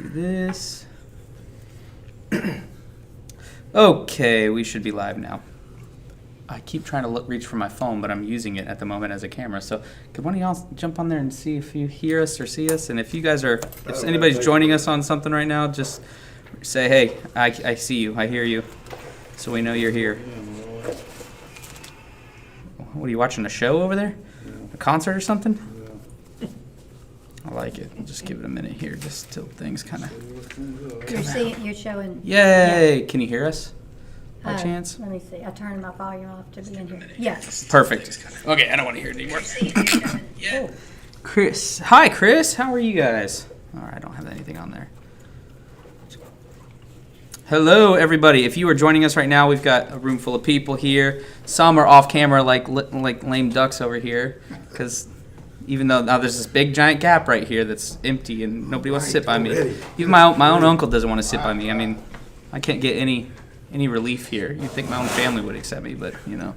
do this. Okay, we should be live now. I keep trying to reach for my phone, but I'm using it at the moment as a camera. So could one of y'all jump on there and see if you hear us or see us? And if you guys are, if anybody's joining us on something right now, just say, hey, I see you, I hear you, so we know you're here. What, are you watching a show over there? A concert or something? I like it. I'll just give it a minute here, just till things kind of. You're showing. Yay! Yeah. Can you hear us? By chance? Let me see. I turned my volume off to be in here. Yes. Perfect. Okay, I don't want to hear it anymore. Yeah. Oh. Chris. Hi, Chris. How are you guys? All right, I don't have anything on there. Hello, everybody. If you are joining us right now, we've got a room full of people here. Some are off camera like lame ducks over here, because even though now there's this big giant gap right here that's empty and nobody wants to sit by me. Even my own uncle doesn't want to sit by me. I mean, I can't get any relief here. You'd think my own family would accept me, but you know.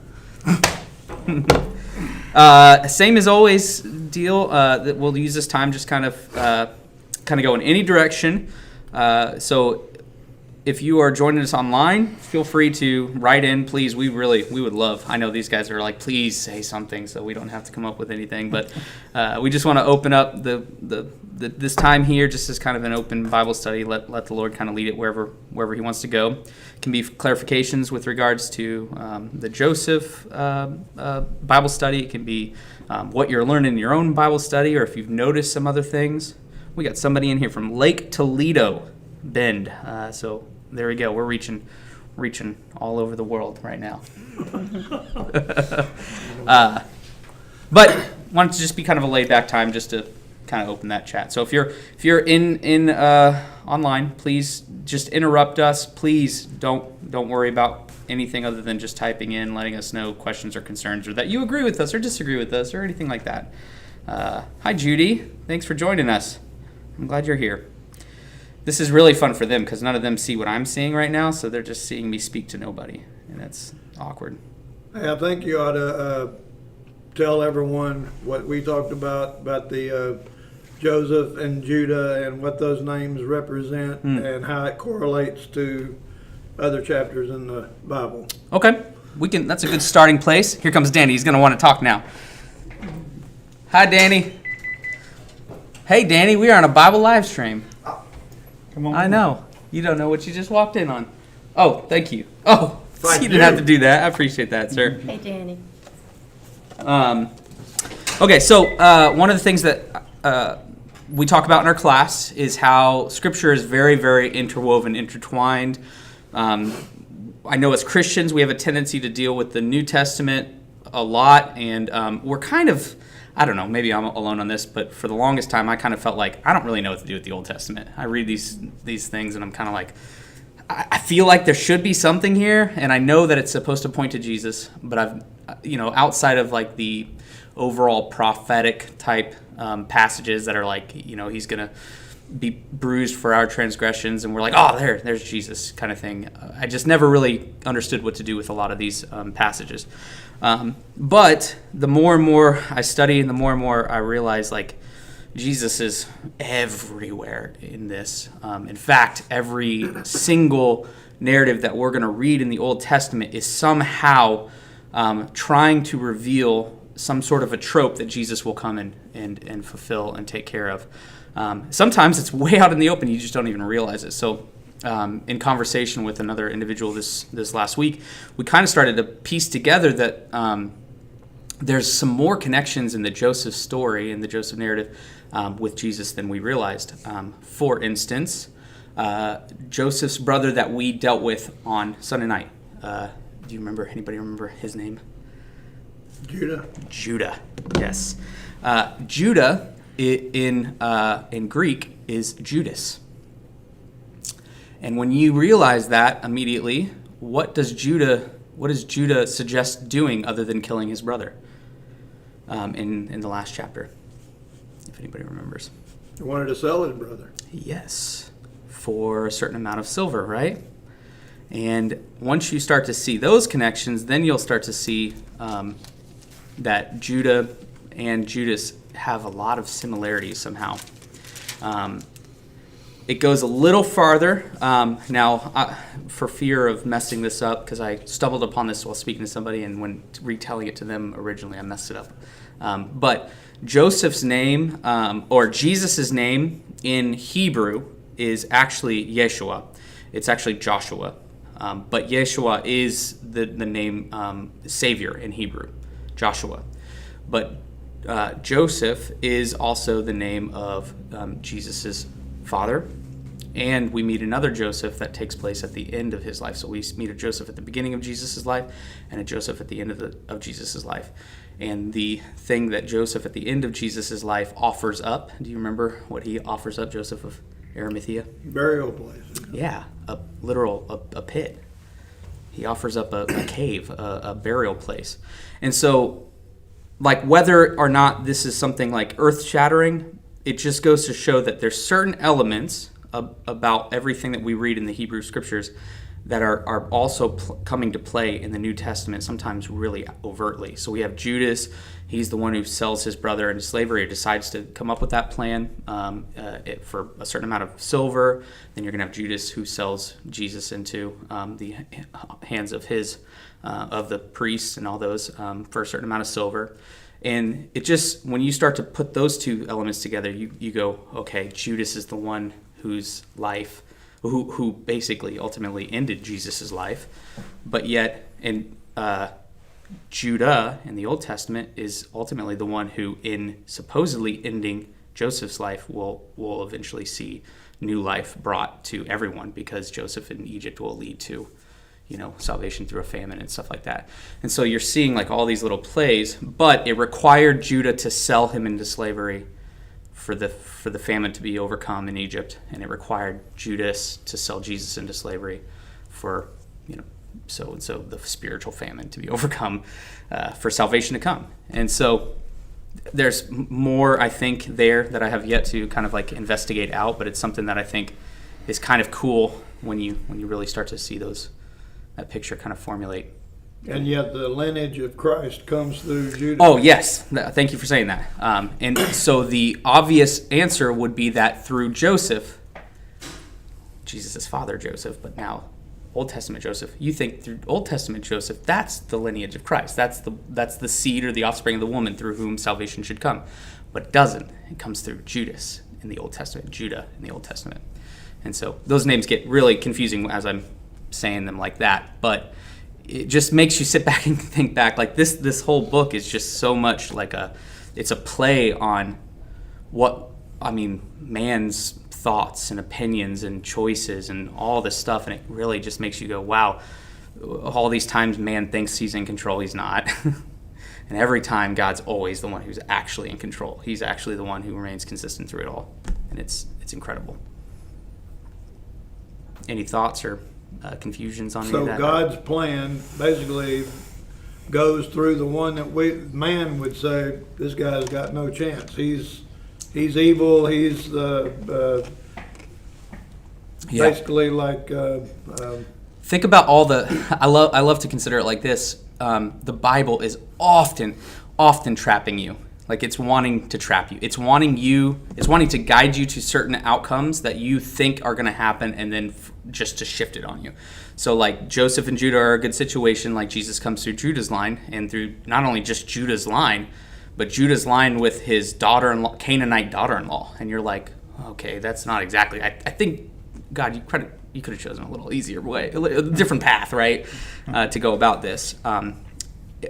Same as always deal. That we'll use this time just kind of go in any direction. So if you are joining us online, feel free to write in, please. We would love. I know these guys are like, please say something, so we don't have to come up with anything. But we just want to open up this time here just as kind of an open Bible study. Let the Lord kind of lead it wherever He wants to go. It can be clarifications with regards to the Joseph Bible study. It can be what you're learning in your own Bible study, or if you've noticed some other things. We got somebody in here from Lake Toledo, Bend. So there we go. We're reaching all over the world right now. But wanted to just be kind of a laid back time just to kind of open that chat. So if you're in online, please just interrupt us. Please don't worry about anything other than just typing in, letting us know questions or concerns, or that you agree with us or disagree with us or anything like that. Hi Judy, thanks for joining us. I'm glad you're here. This is really fun for them because none of them see what I'm seeing right now, so they're just seeing me speak to nobody, and that's awkward. Hey, I think you ought to tell everyone what we talked about the Joseph and Judah and what those names represent and how it correlates to other chapters in the Bible. Okay, that's a good starting place. Here comes Danny. He's going to want to talk now. Hi, Danny. Hey, Danny, we are on a Bible live stream. Come on. I know. You don't know what you just walked in on. Oh, thank you. Oh, Thank you didn't have to do that. I appreciate that, sir. Hey, Danny. Okay, so one of the things that we talk about in our class is how Scripture is very, very intertwined. I know as Christians we have a tendency to deal with the New Testament a lot, and we're kind of, I don't know, maybe I'm alone on this, but for the longest time I kind of felt like I don't really know what to do with the Old Testament. I read these things and I'm kind of like, I feel like there should be something here, and I know that it's supposed to point to Jesus, but outside of like the overall prophetic type passages that are like, he's going to be bruised for our transgressions, and we're like, oh, there's Jesus kind of thing. I just never really understood what to do with a lot of these passages. But the more and more I study and the more and more I realize, like, Jesus is everywhere in this. In fact, every single narrative that we're going to read in the Old Testament is somehow trying to reveal some sort of a trope that Jesus will come and fulfill and take care of. Sometimes it's way out in the open. You just don't even realize it. So in conversation with another individual this last week, we kind of started to piece together that there's some more connections in the Joseph story and the Joseph narrative with Jesus than we realized. For instance, Joseph's brother that we dealt with on Sunday night. Do you remember? Anybody remember his name? Judah. Yes. Judah in Greek is Judas. And when you realize that immediately, what does Judah suggest doing other than killing his brother in the last chapter? If anybody remembers. He wanted to sell his brother. Yes, for a certain amount of silver, right? And once you start to see those connections, then you'll start to see that Judah and Judas have a lot of similarities somehow. it goes a little farther. For fear of messing this up, because I stumbled upon this while speaking to somebody, and when retelling it to them originally, I messed it up. But Joseph's name, or Jesus' name in Hebrew, is actually Yeshua. It's actually Joshua. But Yeshua is the name Savior in Hebrew, Joshua. But Joseph is also the name of Jesus' father. And we meet another Joseph that takes place at the end of his life. So we meet a Joseph at the beginning of Jesus' life and a Joseph at the end of Jesus' life. And the thing that Joseph at the end of Jesus' life offers up, do you remember what he offers up, Joseph of Arimathea? Burial place. Yeah, a pit. He offers up a cave, a burial place. And so, like, whether or not this is something like earth-shattering, it just goes to show that there's certain elements about everything that we read in the Hebrew Scriptures that are also coming to play in the New Testament, sometimes really overtly. So we have Judas. He's the one who sells his brother into slavery, or decides to come up with that plan for a certain amount of silver. Then you're going to have Judas, who sells Jesus into the hands of the priests and all those for a certain amount of silver. And it just, when you start to put those two elements together, you go, okay, Judas is the one whose life, who basically ultimately ended Jesus' life, but yet Judah in the Old Testament is ultimately the one who, in supposedly ending Joseph's life, will eventually see new life brought to everyone, because Joseph in Egypt will lead to, salvation through a famine and stuff like that. And so you're seeing like all these little plays, but it required Judah to sell him into slavery for the famine to be overcome in Egypt, and it required Judas to sell Jesus into slavery for so the spiritual famine to be overcome, for salvation to come. And so there's more, I think, there that I have yet to kind of like investigate out, but it's something that I think is kind of cool when you really start to see that picture kind of formulate. And yet the lineage of Christ comes through Judah. Oh, yes. Thank you for saying that. And so the obvious answer would be that through Joseph, Jesus' father Joseph, but now Old Testament Joseph, you think through Old Testament Joseph, that's the lineage of Christ. That's the seed or the offspring of the woman through whom salvation should come. But it doesn't. It comes through Judas in the Old Testament, Judah in the Old Testament. And so those names get really confusing as I'm saying them like that. But it just makes you sit back and think back. Like this whole book is just so much like it's a play on man's thoughts and opinions and choices and all this stuff, and it really just makes you go, wow, all these times man thinks he's in control, he's not. And every time God's always the one who's actually in control. He's actually the one who remains consistent through it all, and it's incredible. Any thoughts or confusions on any of that? So God's plan basically goes through the one that man would say, this guy's got no chance. He's evil. He's basically like. Think about all the. I love to consider it like this. The Bible is often trapping you. Like it's wanting to trap you. It's wanting to guide you to certain outcomes that you think are going to happen, and then just to shift it on you. So like Joseph and Judah are a good situation. Like Jesus comes through Judah's line, and through not only just Judah's line, but Judah's line with his daughter-in-law, Canaanite daughter-in-law. And you're like, okay, that's not exactly. I think God, you could have chosen a little easier way, a different path, right, to go about this.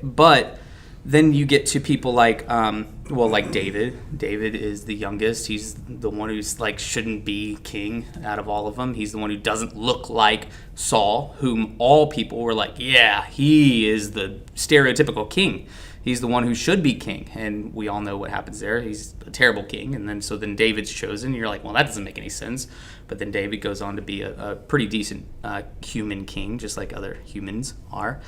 But then you get to people like David. David is the youngest. He's the one who's like shouldn't be king out of all of them. He's the one who doesn't look like Saul, whom all people were like, yeah, he is the stereotypical king. He's the one who should be king, and we all know what happens there. He's a terrible king, and then David's chosen. You're like, well, that doesn't make any sense. But then David goes on to be a pretty decent human king, just like other humans are.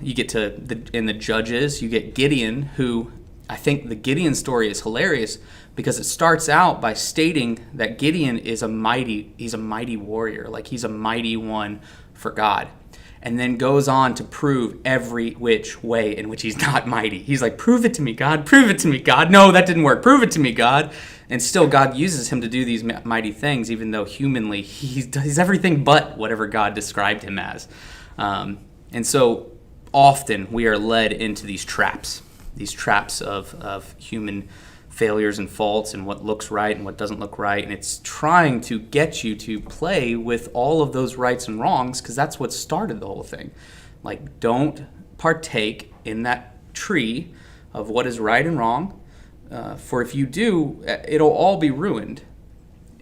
You get to in the Judges, you get Gideon, who I think the Gideon story is hilarious because it starts out by stating that Gideon is he's a mighty warrior, like he's a mighty one for God. and then goes on to prove every which way in which he's not mighty. He's like, prove it to me, God. Prove it to me, God. No, that didn't work. Prove it to me, God. And still God uses him to do these mighty things, even though humanly he's everything but whatever God described him as. And so often we are led into these traps of human failures and faults and what looks right and what doesn't look right. And it's trying to get you to play with all of those rights and wrongs, because that's what started the whole thing. Like, don't partake in that tree of what is right and wrong, for if you do, it'll all be ruined.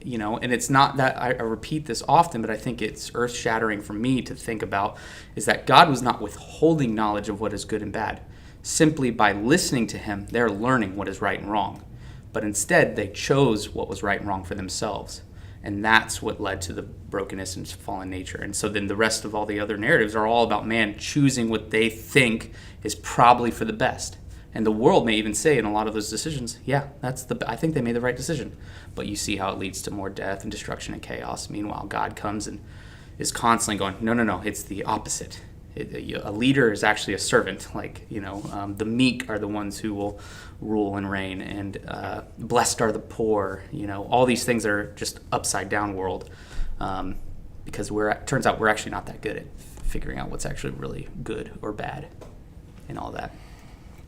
And it's not that I repeat this often, but I think it's earth-shattering for me to think about, is that God was not withholding knowledge of what is good and bad. Simply by listening to him, they're learning what is right and wrong. But instead, they chose what was right and wrong for themselves. And that's what led to the brokenness and fallen nature. And so then the rest of all the other narratives are all about man choosing what they think is probably for the best. And the world may even say in a lot of those decisions, yeah, I think they made the right decision. But you see how it leads to more death and destruction and chaos. Meanwhile, God comes and is constantly going, no, it's the opposite. A leader is actually a servant. The meek are the ones who will rule and reign, and blessed are the poor. All these things that are just upside down world, because turns out we're actually not that good at figuring out what's actually really good or bad, and all that.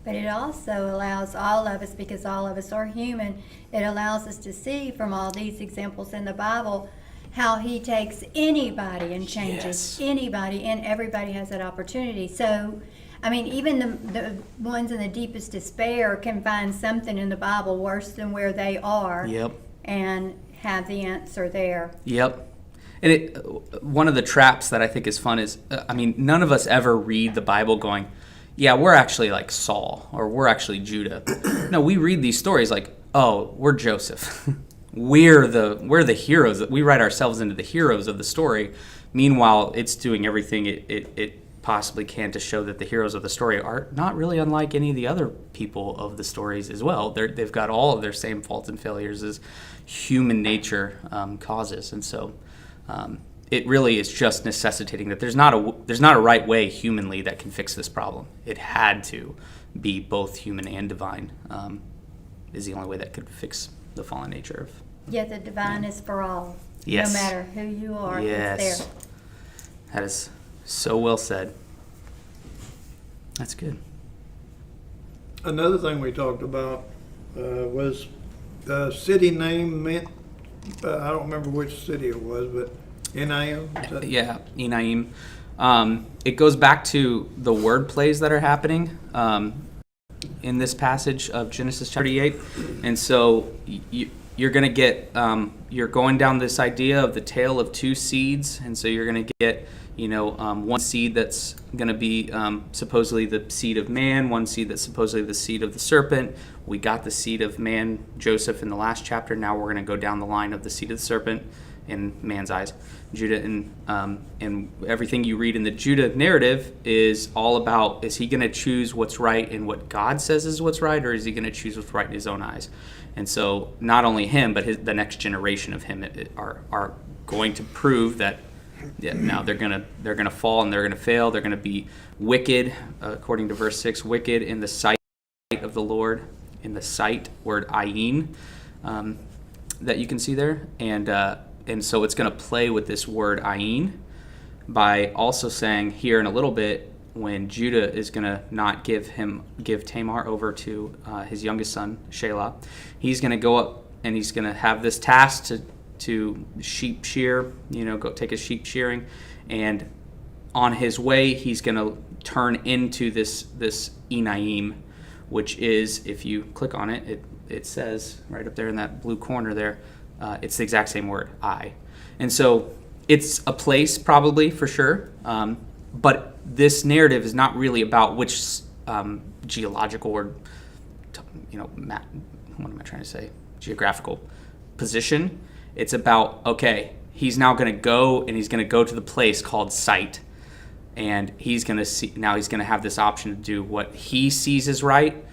But it also allows all of us, because all of us are human, it allows us to see from all these examples in the Bible how he takes anybody and changes anybody, and everybody has that opportunity. So, even the ones in the deepest despair can find something in the Bible worse than where they are, and have the answer there. Yep. And one of the traps that I think is fun is, none of us ever read the Bible going, yeah, we're actually like Saul, or we're actually Judah. No, we read these stories like, oh, we're Joseph. We're the heroes. We write ourselves into the heroes of the story. Meanwhile, it's doing everything it possibly can to show that the heroes of the story are not really unlike any of the other people of the stories as well. They've got all of their same faults and failures as human nature causes. And so it really is just necessitating that there's not a right way humanly that can fix this problem. It had to be both human and divine, is the only way that could fix the fallen nature of. Yeah, the divine is for all. Yes. No matter who you are, yes. It's there. That is so well said. That's good. Another thing we talked about was the city name meant, I don't remember which city it was, but Enaim? Yeah, Enaim. It goes back to the word plays that are happening in this passage of Genesis chapter 38. And so you're going to get, you're going down this idea of the tale of two seeds. And so you're going to get, one seed that's going to be supposedly the seed of man, one seed that's supposedly the seed of the serpent. We got the seed of man, Joseph, in the last chapter. Now we're going to go down the line of the seed of the serpent in man's eyes, Judah. And everything you read in the Judah narrative is all about, is he going to choose what's right in what God says is what's right, or is he going to choose what's right in his own eyes? And so not only him, but the next generation of him are going to prove that now they're gonna fall and they're gonna fail. They're gonna be wicked, according to verse 6, wicked in the sight of the Lord, in the sight, word ayin, that you can see there. And so it's going to play with this word ayin by also saying here in a little bit, when Judah is going to not give Tamar over to his youngest son, Shelah, he's going to go up and he's going to have this task to sheep shear, go take his sheep shearing. And on his way, he's going to turn into this Enaim, which is, if you click on it, it says right up there in that blue corner there, it's the exact same word, I. And so it's a place probably for sure, but this narrative is not really about which geological or, what am I trying to say, geographical position. It's about, okay, he's now going to go and he's going to go to the place called sight, and he's going to see, now he's going to have this option to do what he sees as right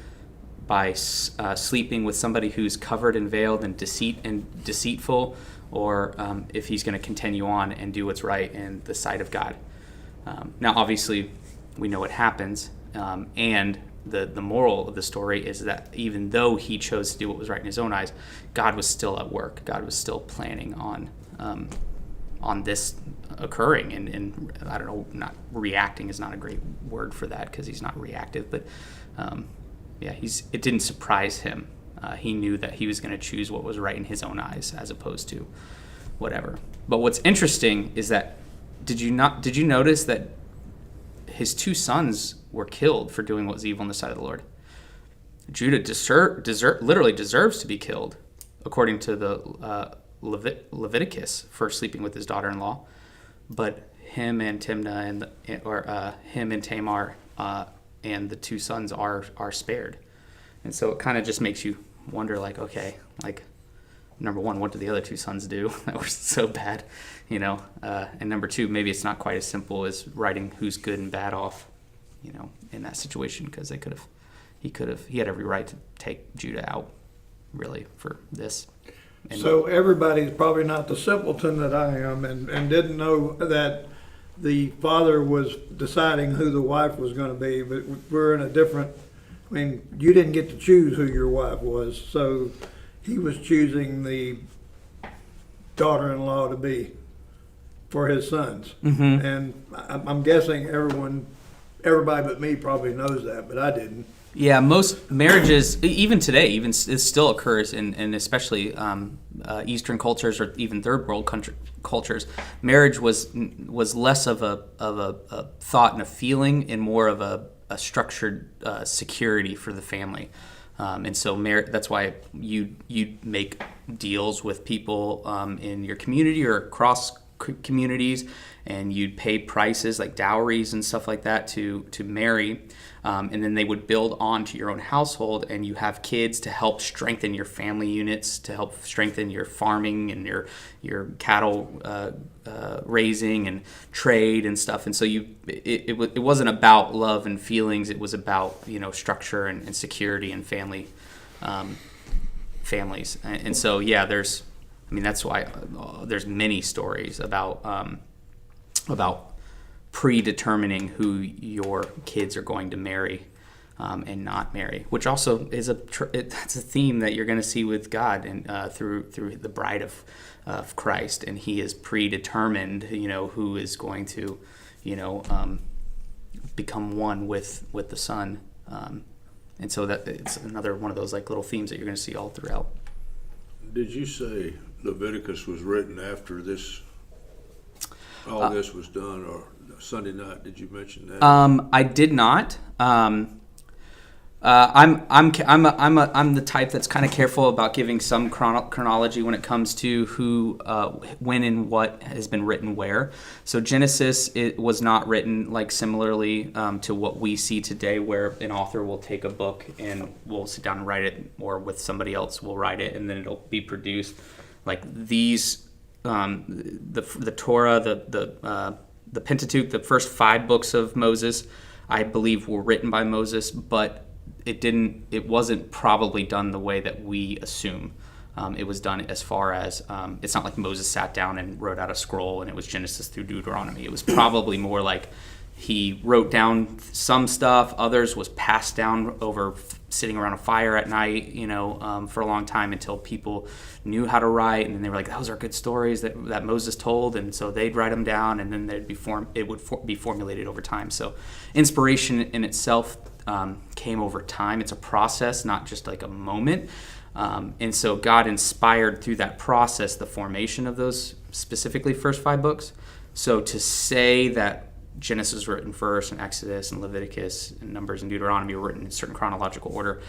by sleeping with somebody who's covered and veiled and deceitful, or if he's going to continue on and do what's right in the sight of God. Now, obviously, we know what happens, and the moral of the story is that even though he chose to do what was right in his own eyes, God was still at work. God was still planning on this occurring, and I don't know, not reacting is not a great word for that because he's not reactive, but it didn't surprise him. He knew that he was going to choose what was right in his own eyes as opposed to whatever. But what's interesting is that did you notice that his two sons were killed for doing what was evil in the sight of the Lord? Judah literally deserves to be killed, according to the Leviticus, for sleeping with his daughter-in-law. But him and Timnah him and Tamar and the two sons are spared. And so it kind of just makes you wonder, like, okay, like, number one, what did the other two sons do that were so bad, and number two, maybe it's not quite as simple as writing who's good and bad off, in that situation, because he had every right to take Judah out, really, for this. So everybody's probably not the simpleton that I am, and didn't know that the father was deciding who the wife was going to be, but we're in a different, you didn't get to choose who your wife was, so he was choosing the daughter-in-law to be for his sons. Mm-hmm. And I'm guessing everybody but me probably knows that, but I didn't. Yeah, most marriages, even today, it still occurs in especially Eastern cultures or even third world cultures. Marriage was less of a thought and a feeling, and more of a structured security for the family. And so that's why you make deals with people in your community or across communities, and you'd pay prices like dowries and stuff like that to marry, and then they would build on to your own household, and you have kids to help strengthen your family units, to help strengthen your farming and your cattle raising and trade and stuff. And so it wasn't about love and feelings, it was about structure and security and families. And so that's why there's many stories about predetermining who your kids are going to marry and not marry, which also is that's a theme that you're going to see with God and through the bride of Christ, and He is predetermined, who is going to, become one with the Son, and so that it's another one of those like little themes that you're going to see all throughout. Did you say Leviticus was written after this? All this was done, or Sunday night? Did you mention that? I did not. I'm the type that's kind of careful about giving some chronology when it comes to who, when, and what has been written where. So Genesis, it was not written like similarly to what we see today, where an author will take a book and we'll sit down and write it, or with somebody else will write it, and then it'll be produced. Like these, the Torah, the Pentateuch, the first 5 books of Moses, I believe were written by Moses, but it wasn't probably done the way that we assume. It was done as far as, it's not like Moses sat down and wrote out a scroll and it was Genesis through Deuteronomy. It was probably more like he wrote down some stuff, others was passed down over sitting around a fire at night, for a long time until people knew how to write, and then they were like, those are good stories that Moses told, and so they'd write them down, and then it would be formulated over time. So inspiration in itself came over time. It's a process, not just like a moment. And so God inspired through that process the formation of those specifically first 5 books. So to say that Genesis was written first, and Exodus and Leviticus and Numbers and Deuteronomy were written in a certain chronological order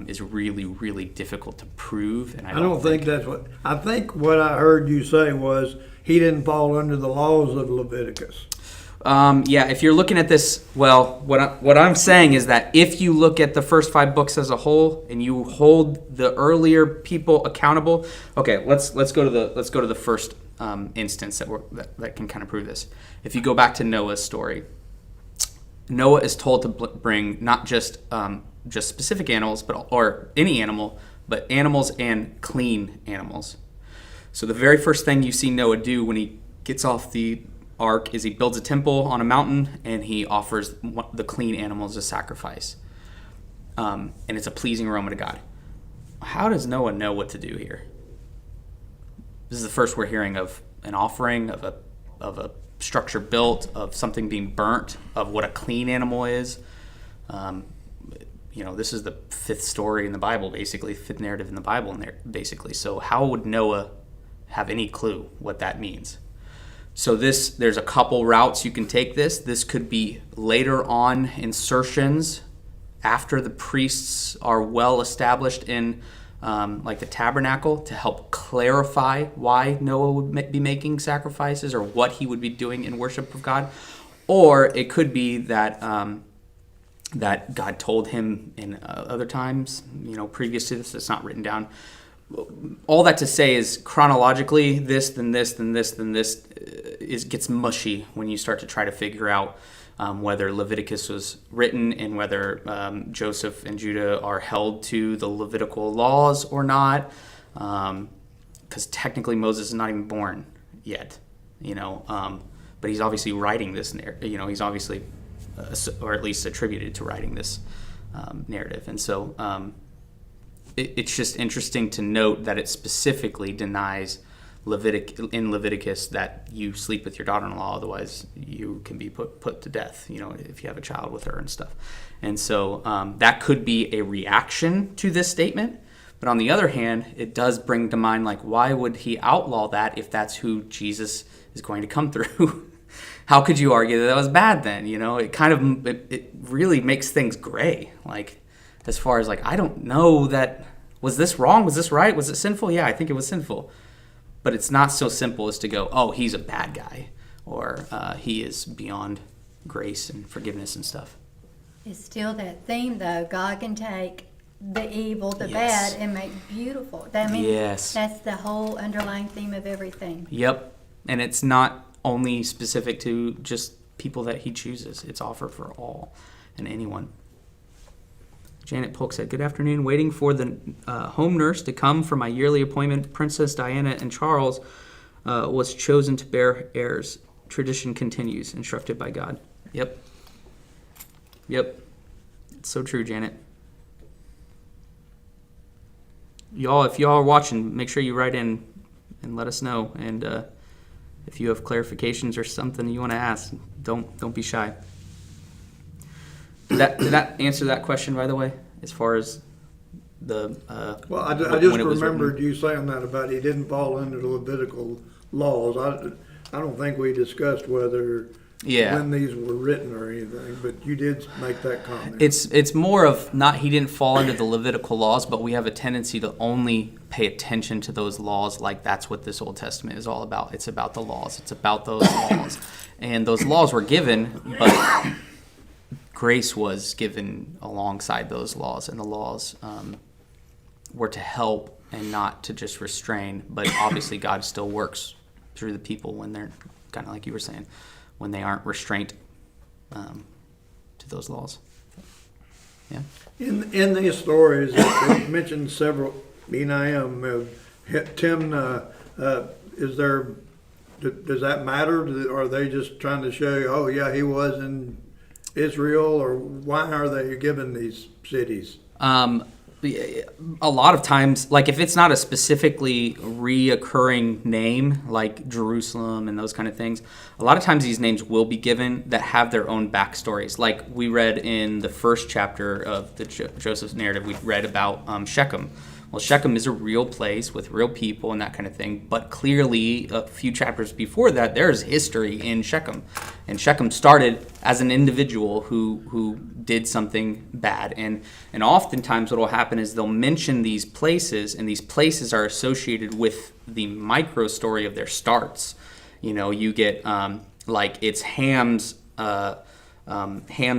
is really, really difficult to prove. And I don't think that's what I think. What I heard you say was he didn't fall under the laws of Leviticus. If you're looking at this, well, what I'm saying is that if you look at the first 5 books as a whole and you hold the earlier people accountable, okay, let's go to the first instance that can kind of prove this. If you go back to Noah's story, Noah is told to bring not just specific animals, or any animal, but animals and clean animals. So the very first thing you see Noah do when he gets off the ark is he builds a temple on a mountain and he offers the clean animals as sacrifice. And it's a pleasing aroma to God. How does Noah know what to do here? This is the first we're hearing of an offering, of a structure built, of something being burnt, of what a clean animal is. This is the fifth story in the Bible, basically, fifth narrative in the Bible, basically. So how would Noah have any clue what that means? So there's a couple routes you can take this. This could be later on insertions after the priests are well established in like the tabernacle to help clarify why Noah would be making sacrifices or what he would be doing in worship of God. Or it could be that that God told him in other times, previous to this. It's not written down. All that to say is chronologically, this, then this, then this, then this gets mushy when you start to try to figure out whether Leviticus was written and whether Joseph and Judah are held to the Levitical laws or not, because technically Moses is not even born yet, but he's obviously writing this narrative. He's obviously, or at least attributed to writing this narrative, and so it's just interesting to note that it specifically denies in Leviticus that you sleep with your daughter-in-law, otherwise you can be put to death, if you have a child with her and stuff. And so that could be a reaction to this statement. But on the other hand, it does bring to mind, like, why would he outlaw that if that's who Jesus is going to come through? How could you argue that was bad then? It kind of, it really makes things gray. Like, as far as, like, I don't know that, was this wrong? Was this right? Was it sinful? Yeah, I think it was sinful. But it's not so simple as to go, oh, he's a bad guy, or he is beyond grace and forgiveness and stuff. It's still that theme, though. God can take the evil, the Yes. bad, and make beautiful. Yes. That's the whole underlying theme of everything. Yep. And it's not only specific to just people that he chooses. It's offered for all and anyone. Janet Polk said, "Good afternoon. Waiting for the home nurse to come for my yearly appointment. Princess Diana and Charles was chosen to bear heirs. Tradition continues, instructed by God." Yep. It's so true, Janet. Y'all, if y'all are watching, make sure you write in and let us know. And if you have clarifications or something you want to ask, don't be shy. Did that answer that question, by the way, as far as the Well, I just when it was remembered written? you saying that about he didn't fall under the Levitical laws. I don't think we discussed whether when these were written or anything, but you did make that comment. It's more of not he didn't fall under the Levitical laws, but we have a tendency to only pay attention to those laws like that's what this Old Testament is all about. It's about the laws. It's about those laws. And those laws were given, but grace was given alongside those laws, and the laws were to help and not to just restrain. But obviously God still works through the people when they're, kind of like you were saying, when they aren't restraint to those laws. Yeah. In these stories, it mentioned several Benayim. Tim, is there? Does that matter? Or are they just trying to show you, oh yeah, he was in Israel, or why are they given these cities? A lot of times, like if it's not a specifically reoccurring name like Jerusalem and those kind of things, a lot of times these names will be given that have their own backstories. Like we read in the first chapter of the Joseph's narrative, we read about Shechem. Well, Shechem is a real place with real people and that kind of thing, but clearly a few chapters before that, there's history in Shechem. And Shechem started as an individual who did something bad. And oftentimes what will happen is they'll mention these places, and these places are associated with the micro story of their starts. You get like it's Ham's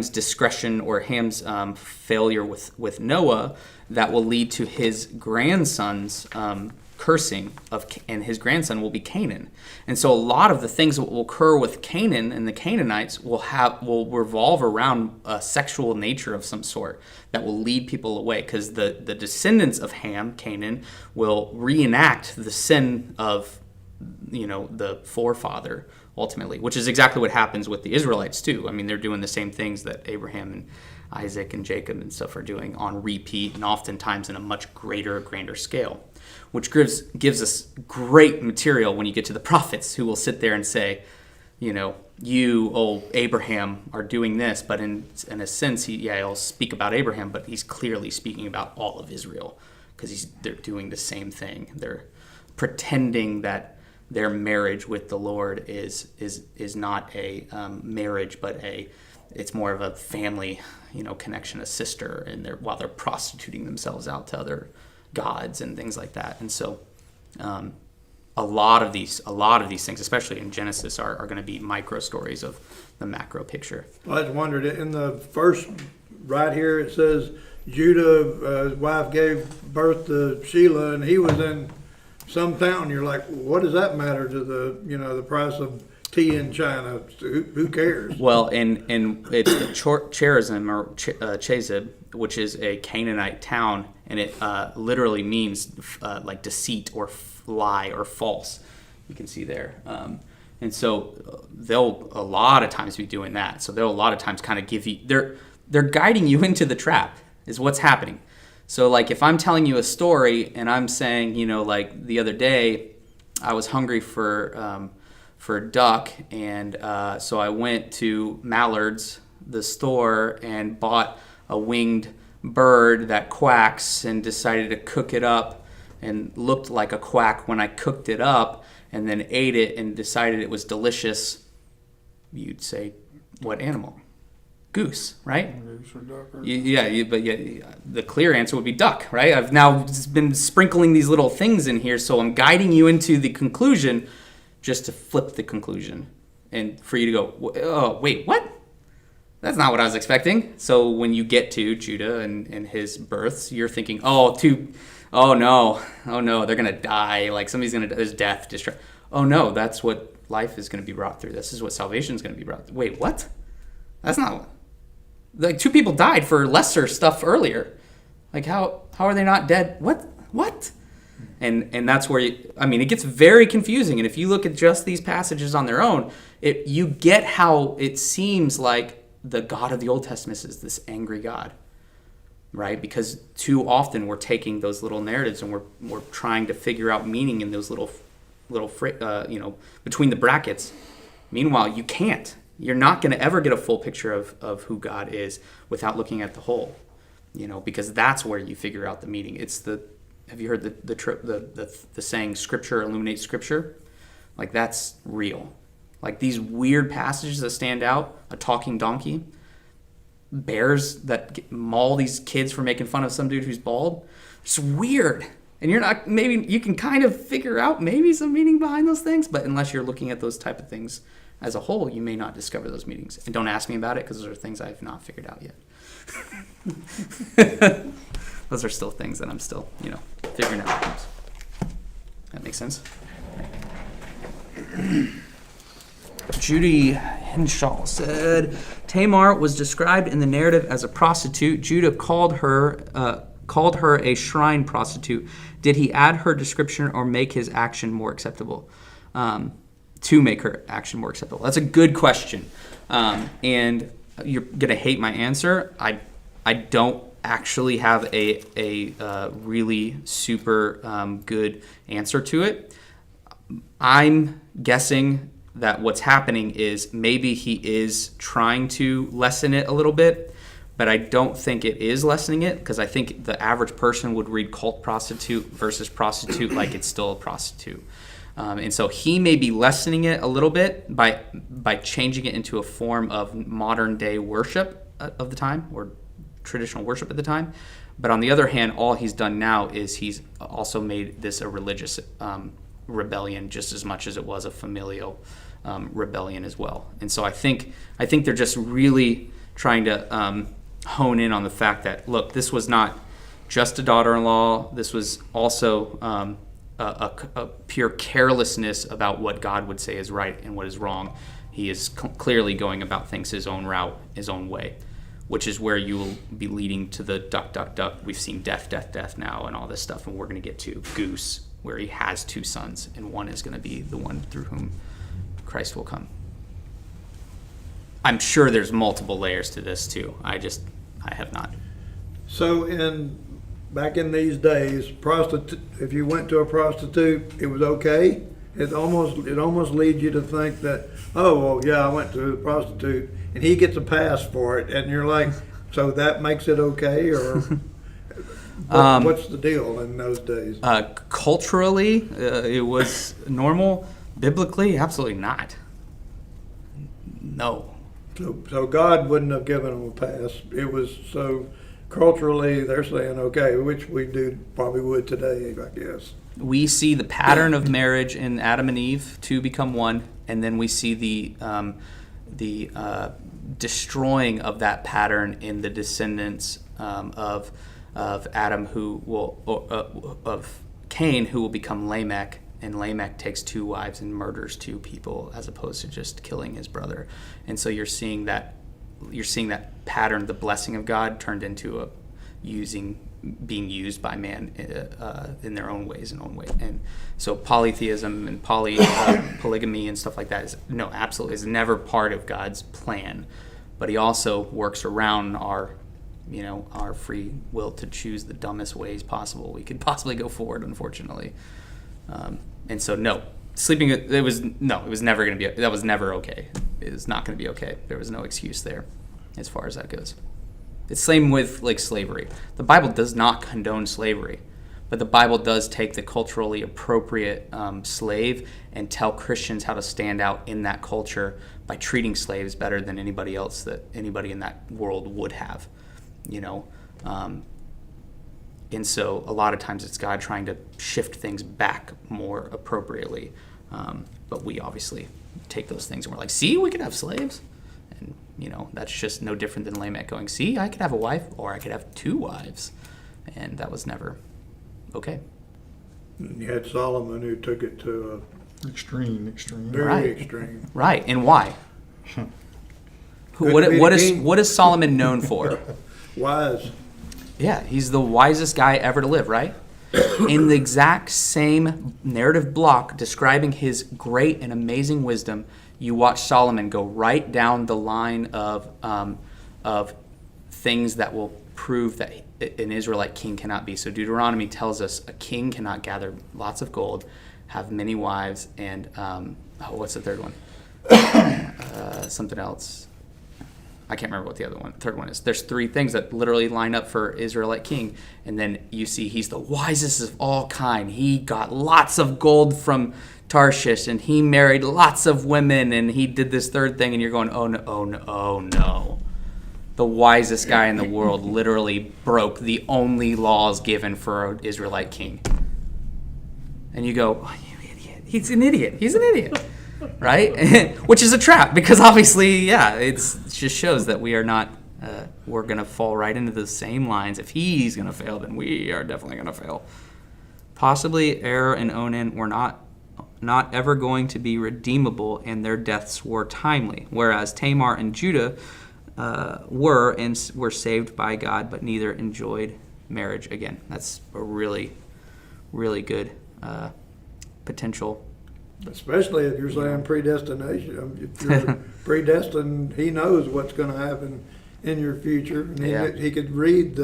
discretion or Ham's failure with Noah that will lead to his grandson's cursing and his grandson will be Canaan. And so a lot of the things that will occur with Canaan and the Canaanites will revolve around a sexual nature of some sort that will lead people away, because the descendants of Ham, Canaan, will reenact the sin of the forefather ultimately, which is exactly what happens with the Israelites too. I mean, they're doing the same things that Abraham and Isaac and Jacob and stuff are doing on repeat, and oftentimes in a much grander scale, which gives us great material when you get to the prophets, who will sit there and say, you, Abraham, are doing this, but in a sense, he'll speak about Abraham, but he's clearly speaking about all of Israel, because they're doing the same thing. They're pretending that their marriage with the Lord is not a marriage, but it's more of a family, connection, a sister, and while they're prostituting themselves out to other gods and things like that. And so, a lot of these things, especially in Genesis, are going to be micro stories of the macro picture. I just wondered, in the first right here it says Judah, his wife gave birth to Shelah, and he was in some town. You're like, what does that matter to the price of tea in China? Who cares? Well, and it's the Cherazim or Chezib, which is a Canaanite town, and it literally means like deceit or lie or false. You can see there. And so they'll a lot of times be doing that. So they'll a lot of times kind of give you, they're guiding you into the trap is what's happening. So like if I'm telling you a story and I'm saying, like the other day I was hungry for duck, and so I went to Mallard's, the store, and bought a winged bird that quacks and decided to cook it up and looked like a quack when I cooked it up, and then ate it and decided it was delicious. You'd say, what animal? Goose, right? Goose or duck or... The clear answer would be duck, right? I've now been sprinkling these little things in here, so I'm guiding you into the conclusion just to flip the conclusion and for you to go, oh, wait, what? That's not what I was expecting. So when you get to Judah and his births, you're thinking, oh no, they're going to die. Like somebody's going to die. There's death, destruction. Oh no, that's what life is going to be brought through. This is what salvation is going to be brought through. Wait, what? That's not... Like 2 people died for lesser stuff earlier. Like how are they not dead? What? And that's where it gets very confusing. And if you look at just these passages on their own, you get how it seems like the God of the Old Testament is this angry God, right? Because too often we're taking those little narratives and we're trying to figure out meaning in those little between the brackets. Meanwhile, you can't. You're not going to ever get a full picture of who God is without looking at the whole, because that's where you figure out the meaning. Have you heard the saying, Scripture illuminates Scripture? Like, that's real. Like, these weird passages that stand out, a talking donkey, bears that maul these kids for making fun of some dude who's bald. It's weird. And maybe you can kind of figure out maybe some meaning behind those things, but unless you're looking at those type of things as a whole, you may not discover those meanings. And don't ask me about it, because those are things I've not figured out yet. Those are still things that I'm still, figuring out. That makes sense? Judy Henshaw said, Tamar was described in the narrative as a prostitute. Judah called her a shrine prostitute. Did he add her description or make his action more acceptable? To make her action more acceptable? That's a good question. And you're going to hate my answer. I don't actually have a really super good answer to it. I'm guessing that what's happening is maybe he is trying to lessen it a little bit, but I don't think it is lessening it, because I think the average person would read cult prostitute versus prostitute like it's still a prostitute. And so he may be lessening it a little bit by changing it into a form of modern day worship of the time, or traditional worship at the time. But on the other hand, all he's done now is he's also made this a religious rebellion just as much as it was a familial rebellion as well. And so I think they're just really trying to hone in on the fact that, look, this was not just a daughter-in-law. This was also a pure carelessness about what God would say is right and what is wrong. He is clearly going about things his own route, his own way, which is where you will be leading to the duck, duck, duck. We've seen death, death, death now and all this stuff, and we're going to get to goose, where he has two sons, and one is going to be the one through whom Christ will come. I'm sure there's multiple layers to this too. I have not. So back in these days, if you went to a prostitute, it was okay. It almost leads you to think that, oh well, yeah, I went to a prostitute and he gets a pass for it, and you're like, so that makes it okay, or what's the deal in those days? Culturally, it was normal. Biblically, absolutely not. No. So God wouldn't have given them a pass. It was so culturally they're saying okay, which we probably would today, I guess. We see the pattern of marriage in Adam and Eve, two become one, and then we see the destroying of that pattern in the descendants of Adam, of Cain, who will become Lamech, and Lamech takes two wives and murders two people as opposed to just killing his brother. And so you're seeing that pattern, the blessing of God turned into being used by man in their own ways and so polytheism and polygamy and stuff like that is never part of God's plan, but he also works around our free will to choose the dumbest ways possible we could possibly go forward, unfortunately. And so it was never going to be, that was never okay. It was not going to be okay. There was no excuse there as far as that goes. It's same with like slavery. The Bible does not condone slavery, but the Bible does take the culturally appropriate slave and tell Christians how to stand out in that culture by treating slaves better than anybody else that anybody in that world would have, and so a lot of times it's God trying to shift things back more appropriately, but we obviously take those things and we're like, see, we could have slaves. And, that's just no different than Lamech going, see, I could have a wife or I could have two wives. And that was never okay. And you had Solomon who took it to Extreme. very extreme. Right. And why? What is Solomon known for? Wise. Yeah, he's the wisest guy ever to live, right? In the exact same narrative block describing his great and amazing wisdom, you watch Solomon go right down the line of things that will prove that an Israelite king cannot be. So Deuteronomy tells us a king cannot gather lots of gold, have many wives, and what's the third one? Something else. I can't remember what the third one is. There's three things that literally line up for Israelite king. And then you see he's the wisest of all kind. He got lots of gold from Tarshish, and he married lots of women, and he did this third thing, and you're going, oh no. The wisest guy in the world literally broke the only laws given for an Israelite king. And you go, oh, you idiot. He's an idiot. Right? Which is a trap, because obviously, it just shows that we are not, we're going to fall right into the same lines. If he's going to fail, then we are definitely going to fail. Possibly Er and Onan were not ever going to be redeemable, and their deaths were timely, whereas Tamar and Judah were saved by God, but neither enjoyed marriage again. That's a really, really good potential. Especially if you're saying predestination. If you're predestined, he knows what's going to happen in your future, and he could read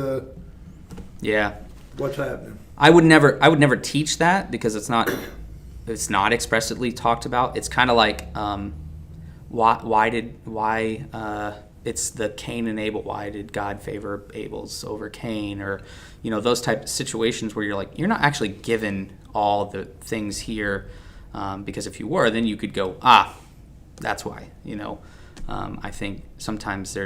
what's happening. I would never teach that, because it's not expressly talked about. It's kind of like why it's the Cain and Abel. Why did God favor Abel's over Cain, or those type of situations where you're like, you're not actually given all the things here. Because if you were, then you could go, that's why. I think sometimes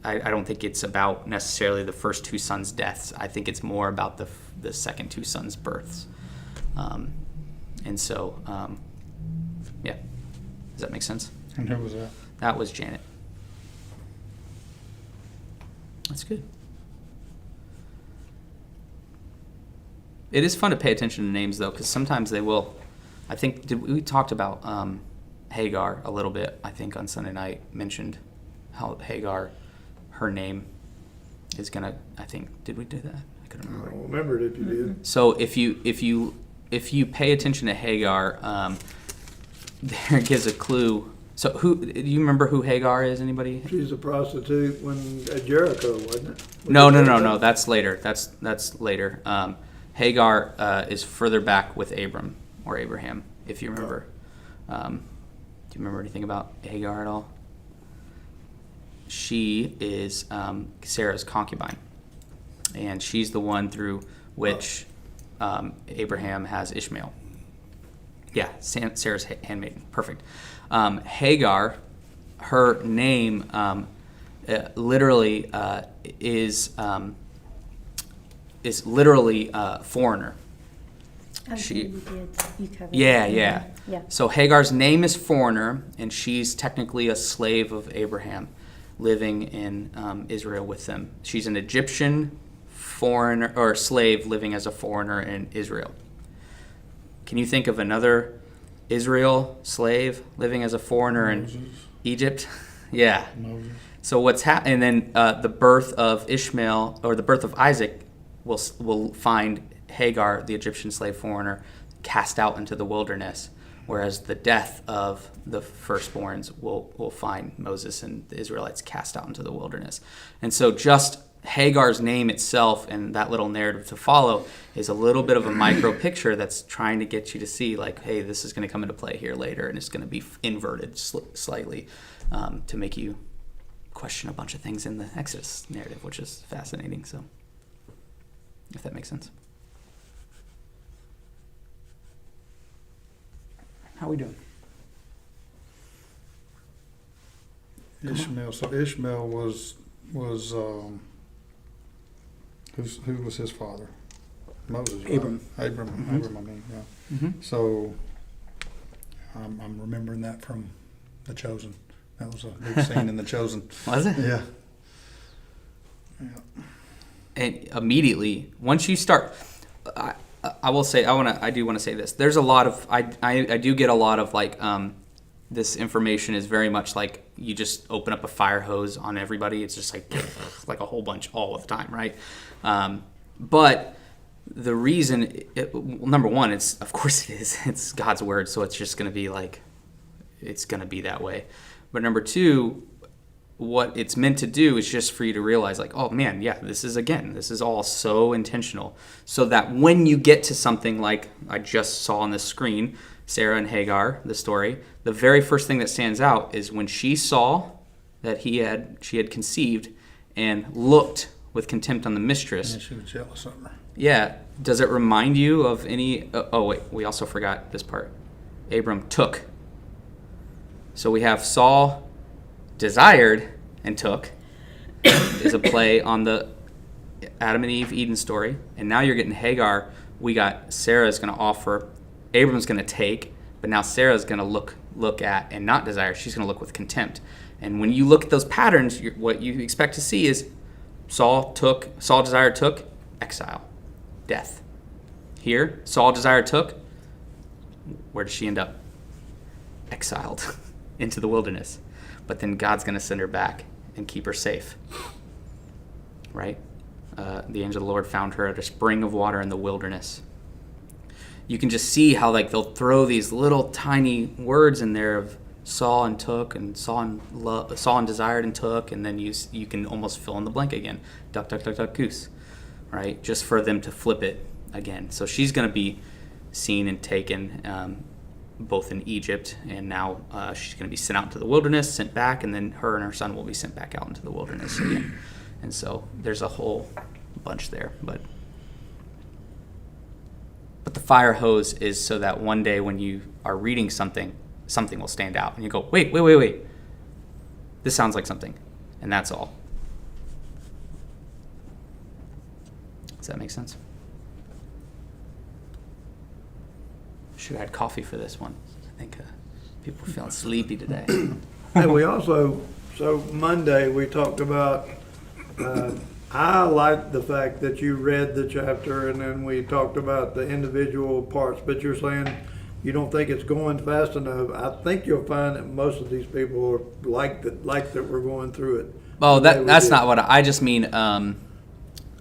I don't think it's about necessarily the first two sons' deaths. I think it's more about the second two sons' births. And so, does that make sense? And who was that? That was Janet. That's good. It is fun to pay attention to names, though, because sometimes they will. I think we talked about Hagar a little bit, I think, on Sunday night, mentioned how Hagar, her name is going to, I think, did we do that? I couldn't remember. I don't remember it if you did. So if you if you pay attention to Hagar, there gives a clue. So who do you remember who Hagar is? Anybody? She's a prostitute at Jericho, wasn't it? No. That's later. That's later. Hagar is further back with Abram or Abraham, if you remember. Do you remember anything about Hagar at all? She is Sarah's concubine, and she's the one through which Abraham has Ishmael. Yeah, Sarah's handmaiden. Perfect. Hagar, her name literally is literally foreigner. You covered Yeah, that. yeah. Yeah. So Hagar's name is foreigner, and she's technically a slave of Abraham, living in Israel with them. She's an Egyptian foreigner or slave living as a foreigner in Israel. Can you think of another Israel slave living as a foreigner in Egypt? Yeah. Moses. So what's happening? And then the birth of Ishmael or the birth of Isaac will find Hagar, the Egyptian slave foreigner, cast out into the wilderness, whereas the death of the firstborns will find Moses and the Israelites cast out into the wilderness. And so just Hagar's name itself and that little narrative to follow is a little bit of a micro picture that's trying to get you to see, like, hey, this is going to come into play here later, and it's going to be inverted slightly to make you question a bunch of things in the Exodus narrative, which is fascinating. So, if that makes sense. How are we doing? Ishmael. So Ishmael was who was his father? Moses. Right? Abram. Abram. Mm-hmm. Abram. I mean, yeah. Mm-hmm. So I'm remembering that from The Chosen. That was a big scene in The Chosen. Was it? Yeah. Yeah. And immediately, once you start, I will say, I do want to say this. There's a lot of, I do get a lot of like, this information is very much like you just open up a fire hose on everybody. It's just like a whole bunch all the time, right? But the reason, number one, of course it is. It's God's word, so it's just going to be like, it's going to be that way. But number two, what it's meant to do is just for you to realize, like, oh man, yeah, this is all so intentional. So that when you get to something like I just saw on the screen, Sarah and Hagar, the story, the very first thing that stands out is when she saw that she had conceived and looked with contempt on the mistress. And she was jealous of her. Yeah. Does it remind you of any? Oh wait, we also forgot this part. Abram took. So we have Saul desired and took is a play on the Adam and Eve Eden story. And now you're getting Hagar. We got Sarah's going to offer, Abram's going to take, but now Sarah's going to look at and not desire. She's going to look with contempt. And when you look at those patterns, what you expect to see is Saul desired took, exile, death. Here, Saul desired took, where does she end up? Exiled into the wilderness. But then God's going to send her back and keep her safe, right? The angel of the Lord found her at a spring of water in the wilderness. You can just see how like they'll throw these little tiny words in there of saw and took, and saw and desired and took, and then you can almost fill in the blank again. Duck, duck, duck, duck, goose, right? Just for them to flip it again. So she's going to be seen and taken both in Egypt, and now she's going to be sent out to the wilderness, sent back, and then her and her son will be sent back out into the wilderness again. And so there's a whole bunch there. But the fire hose is so that one day when you are reading something will stand out, and you go, wait. This sounds like something. And that's all. Does that make sense? Should have had coffee for this one. I think people are feeling sleepy today. And we also, so Monday we talked about, I liked the fact that you read the chapter and then we talked about the individual parts, but you're saying you don't think it's going fast enough. I think you'll find that most of these people are like that we're going through it. Oh, that's not what I just mean.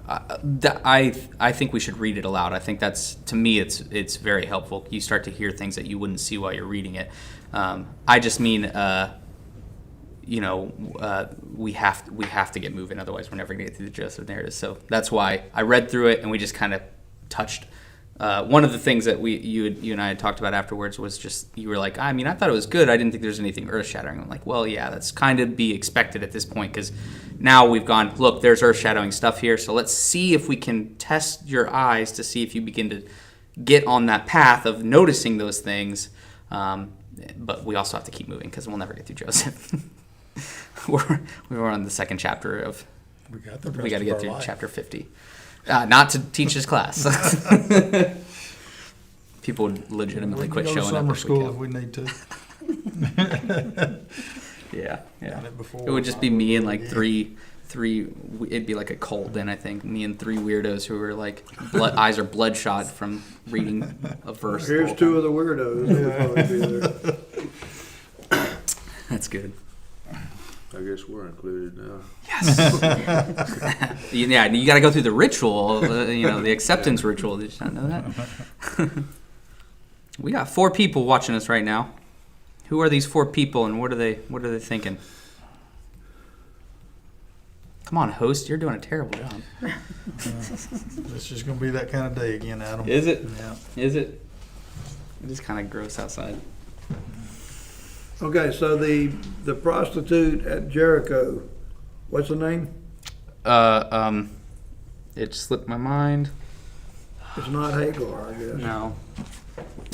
I think we should read it aloud. I think that's, to me, it's very helpful. You start to hear things that you wouldn't see while you're reading it. I just mean, we have to get moving. Otherwise, we're never going to get through the Joseph narrative. So that's why I read through it, and we just kind of touched. One of the things that you and I had talked about afterwards was just, you were like, I mean, I thought it was good. I didn't think there was anything earth-shattering. I'm like, well, yeah, that's kind of be expected at this point, because now we've gone, look, there's earth-shattering stuff here, so let's see if we can test your eyes to see if you begin to get on that path of noticing those things. But we also have to keep moving, because we'll never get through Joseph. we're on the second chapter of. We got to get through chapter 50. Not to teach this class. People would legitimately quit showing up. Summer school if we need to. Yeah. It would just be me and like three. It'd be like a cult then, I think. Me and three weirdos who were like, eyes are bloodshot from reading a verse. Here's two of the weirdos. That's good. I guess we're included now. Yes. Yeah, you got to go through the ritual, the acceptance ritual. Did you not know that? We got 4 people watching us right now. Who are these 4 people, and what are they thinking? Come on, host, you're doing a terrible job. It's just going to be that kind of day again, Adam. Is it? Yeah. Is it? It is kind of gross outside. Okay, so the prostitute at Jericho, what's the name? It slipped my mind. It's not Hagar, I guess. No.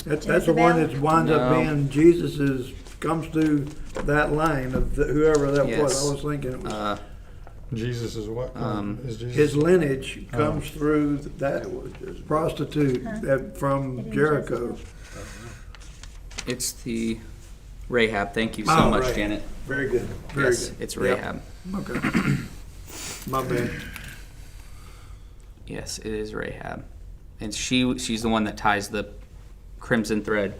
That's the one that winds up being Jesus's, comes through that line of whoever that was. I was thinking it was. Jesus is what? Is Jesus? His lineage comes through that prostitute from Jericho. It's the Rahab. Thank you so much, right. Janet. Very good. Very good. It's Rahab. Yep. Okay. My bad. Yes, it is Rahab. And she's the one that ties the crimson thread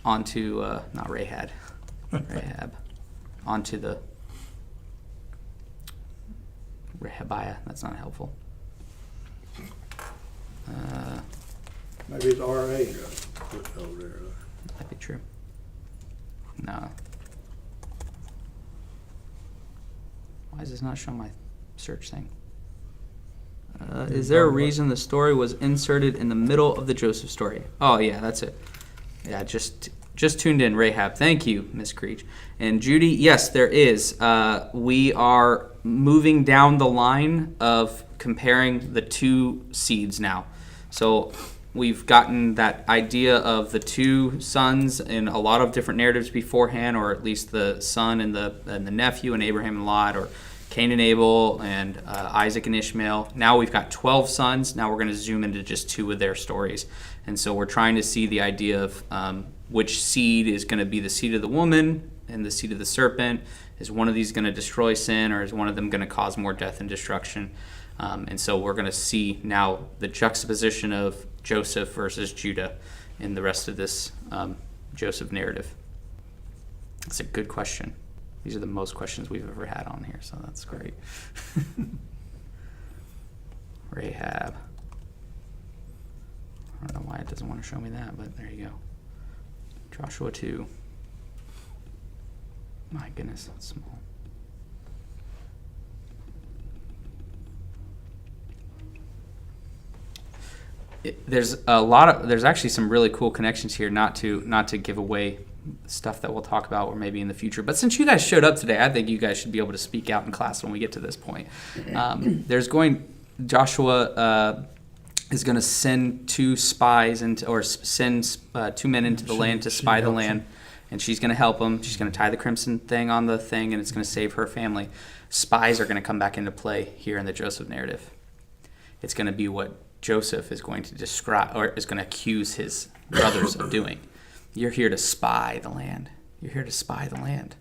onto, not Rahab, onto the Rehabiah. That's not helpful. Maybe it's R.A. Over there. That'd be true. No. Why is this not showing my search thing? Is there a reason the story was inserted in the middle of the Joseph story? Oh, yeah, that's it. Yeah, just tuned in, Rahab. Thank you, Miss Creech. And Judy, yes, there is. We are moving down the line of comparing the 2 seeds now. So we've gotten that idea of the 2 sons in a lot of different narratives beforehand, or at least the son and the nephew, and Abraham and Lot, or Cain and Abel, and Isaac and Ishmael. Now we've got 12 sons. Now we're going to zoom into just 2 of their stories. And so we're trying to see the idea of which seed is going to be the seed of the woman and the seed of the serpent. Is one of these going to destroy sin, or is one of them going to cause more death and destruction? And so we're going to see now the juxtaposition of Joseph versus Judah in the rest of this Joseph narrative. It's a good question. These are the most questions we've ever had on here, so that's great. Rahab. I don't know why it doesn't want to show me that, but there you go. Joshua 2. My goodness, that's small. There's actually some really cool connections here, not to give away stuff that we'll talk about or maybe in the future. But since you guys showed up today, I think you guys should be able to speak out in class when we get to this point. Joshua is going to send 2 spies send 2 men into the land to spy the land, and she's going to help them. She's going to tie the crimson thing on the thing, and it's going to save her family. Spies are going to come back into play here in the Joseph narrative. It's going to be what Joseph is going to describe, or is going to accuse his brothers of doing. You're here to spy the land. You're here to spy the land.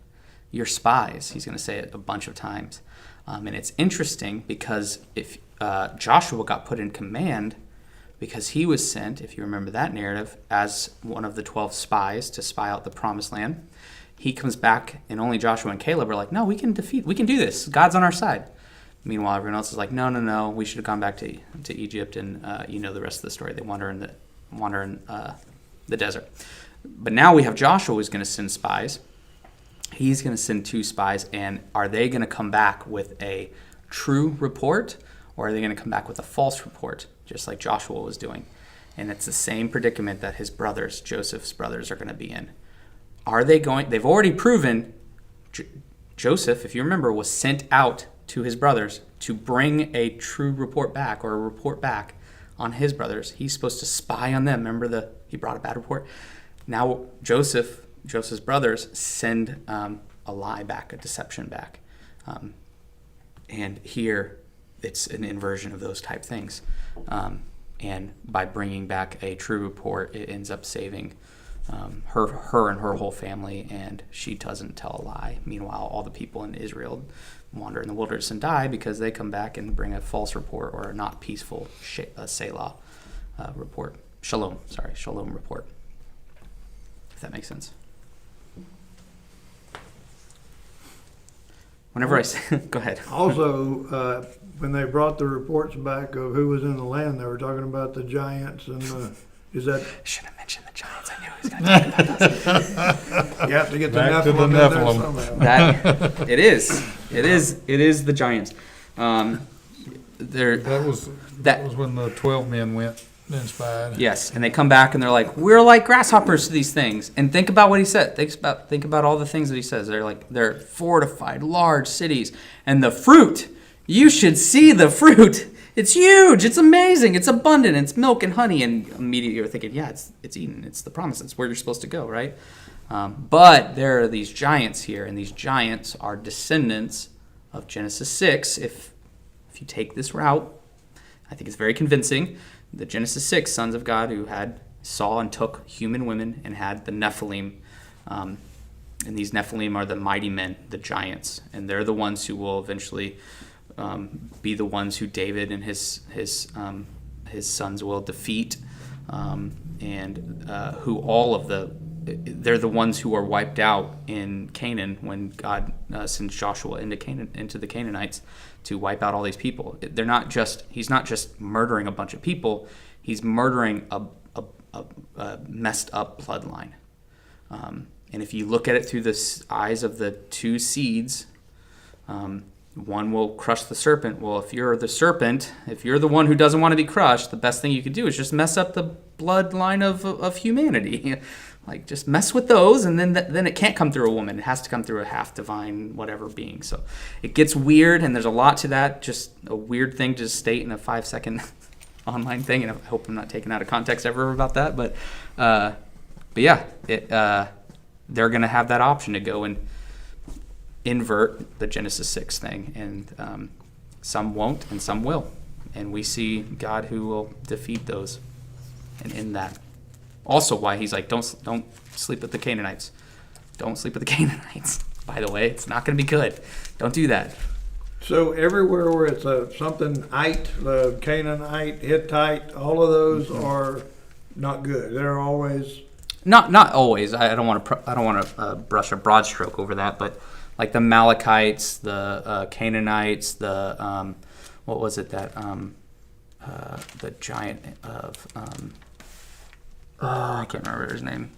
You're spies. He's going to say it a bunch of times. And it's interesting because if Joshua got put in command because he was sent, if you remember that narrative, as one of the 12 spies to spy out the promised land, he comes back and only Joshua and Caleb are like, no, we can do this. God's on our side. Meanwhile, everyone else is like, no, we should have gone back to Egypt, and you know the rest of the story. They wander in the desert. But now we have Joshua who's going to send spies. He's going to send 2 spies, and are they going to come back with a true report, or are they going to come back with a false report, just like Joshua was doing? And it's the same predicament that his brothers, Joseph's brothers, are going to be in. Are they going? They've already proven Joseph, if you remember, was sent out to his brothers to bring a true report back, or a report back on his brothers. He's supposed to spy on them. Remember he brought a bad report? Now Joseph's brothers send a lie back, a deception back. And here it's an inversion of those type things. And by bringing back a true report, it ends up saving her and her whole family, and she doesn't tell a lie. Meanwhile, all the people in Israel wander in the wilderness and die because they come back and bring a false report, or a not peaceful Selah report. Shalom report. If that makes sense. Whenever I say, go ahead. Also, when they brought the reports back of who was in the land, they were talking about the giants and is that? Should have mentioned the giants. I knew he was going to talk about those. You have to get the Back to the Nephilim in there Nephilim. somehow. That it is the giants. That was when the 12 men went and spied. Yes, and they come back and they're like, we're like grasshoppers to these things. And think about what he said. Think about all the things that he says. They're fortified, large cities, and the fruit. You should see the fruit. It's huge. It's amazing. It's abundant. It's milk and honey. And immediately you're thinking, yeah, it's Eden. It's the promise. It's where you're supposed to go, right? But there are these giants here, and these giants are descendants of Genesis 6. If you take this route, I think it's very convincing. The Genesis 6 sons of God who saw and took human women and had the Nephilim. And these Nephilim are the mighty men, the giants. And they're the ones who will eventually be the ones who David and his sons will defeat. And who they're the ones who are wiped out in Canaan when God sends Joshua into the Canaanites to wipe out all these people. He's not just murdering a bunch of people, he's murdering a messed up bloodline. And if you look at it through the eyes of the 2 seeds, one will crush the serpent. Well, if you're the serpent, if you're the one who doesn't want to be crushed, the best thing you can do is just mess up the bloodline of humanity. Like, just mess with those, and then it can't come through a woman. It has to come through a half-divine whatever being. So it gets weird, and there's a lot to that. Just a weird thing to state in a 5-second online thing, and I hope I'm not taken out of context ever about that. But yeah, they're going to have that option to go and invert the Genesis 6 thing, and some won't, and some will. And we see God who will defeat those, and in that. Also why he's like, don't sleep with the Canaanites. Don't sleep with the Canaanites. By the way, it's not going to be good. Don't do that. So everywhere where it's something Canaanite, Hittite, all of those are not good. They're always Not always. I don't want to brush a broad stroke over that, but like the Amalekites, the Canaanites, the what was it that the giant of I can't remember his name.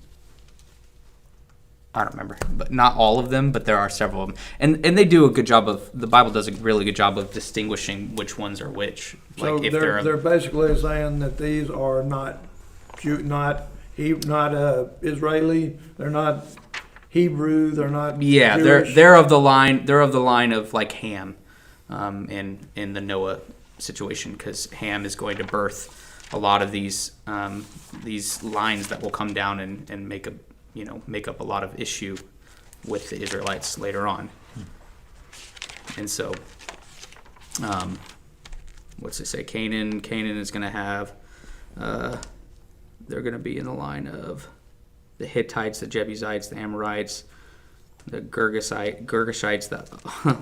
I don't remember, but not all of them, but there are several of them. And they do a good job the Bible does a really good job of distinguishing which ones are which. so Like if they're basically saying that these are not Israeli, they're not Hebrew, they're not yeah, Jewish. they're of the line of like Ham, in the Noah situation, because Ham is going to birth a lot of these lines that will come down and make up a lot of issue with the Israelites later on. And so, what's it say? Canaan is going to have, they're going to be in the line of the Hittites, the Jebusites, the Amorites, the Girgashites, the